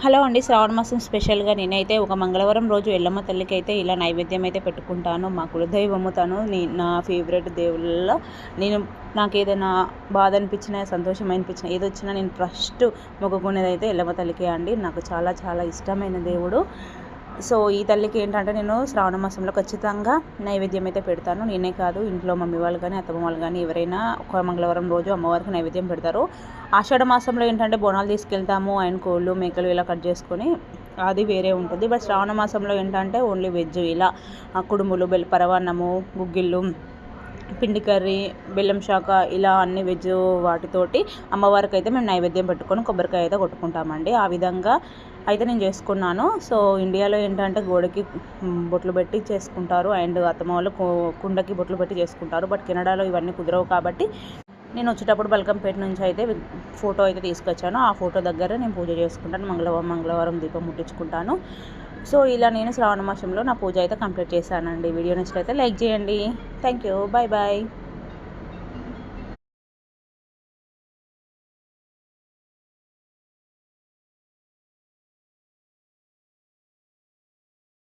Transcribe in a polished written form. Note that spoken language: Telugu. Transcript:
హలో అండి. శ్రావణ మాసం స్పెషల్‌గా నేనైతే ఒక మంగళవారం రోజు ఎల్లమ్మ తల్లికైతే ఇలా నైవేద్యం అయితే పెట్టుకుంటాను. మా కులదైవము తను. నా ఫేవరెట్ దేవుళ్ళలో నేను నాకేదైనా బాధ అనిపించినా, సంతోషం అనిపించినా, ఏదొచ్చినా నేను ఫస్ట్ మొక్కుకునేదైతే ఎల్లమ్మ తల్లికే అండి. నాకు చాలా చాలా ఇష్టమైన దేవుడు. సో, ఈ తల్లికి ఏంటంటే నేను శ్రావణ మాసంలో ఖచ్చితంగా నైవేద్యం అయితే పెడతాను. నేనే కాదు, ఇంట్లో మమ్మీ వాళ్ళు కానీ, అత్తమ్మ వాళ్ళు కానీ ఎవరైనా ఒక మంగళవారం రోజు అమ్మవారికి నైవేద్యం పెడతారు. ఆషాఢ మాసంలో ఏంటంటే బోనాలు తీసుకెళ్తాము అండ్ కోళ్ళు, మేకలు ఇలా కట్ చేసుకొని అది వేరే ఉంటుంది. బట్ శ్రావణ మాసంలో ఏంటంటే ఓన్లీ వెజ్ ఇలా కుడుములు, పరమాన్నము, గుగ్గిళ్ళు, పిండి కర్రీ, బెల్లం శాఖ ఇలా అన్ని వెజ్ వాటితోటి అమ్మవారికి అయితే మేము నైవేద్యం పెట్టుకొని కొబ్బరికాయ అయితే కొట్టుకుంటామండి. ఆ విధంగా అయితే నేను చేసుకున్నాను. సో, ఇండియాలో ఏంటంటే గోడకి బొట్లు పెట్టి చేసుకుంటారు అండ్ అత్తమ్మ వాళ్ళు కుండకి బొట్లు పెట్టి చేసుకుంటారు. బట్ కెనడాలో ఇవన్నీ కుదరవు కాబట్టి నేను వచ్చేటప్పుడు బల్కంపేట నుంచి అయితే ఫోటో అయితే తీసుకొచ్చాను. ఆ ఫోటో దగ్గర నేను పూజ చేసుకుంటాను. మంగళవారం దీపం ముట్టించుకుంటాను. సో, ఇలా నేను శ్రావణ మాసంలో నా పూజ అయితే కంప్లీట్ చేశానండి. వీడియో నచ్చినట్లయితే లైక్ చేయండి. Thank you. Bye bye.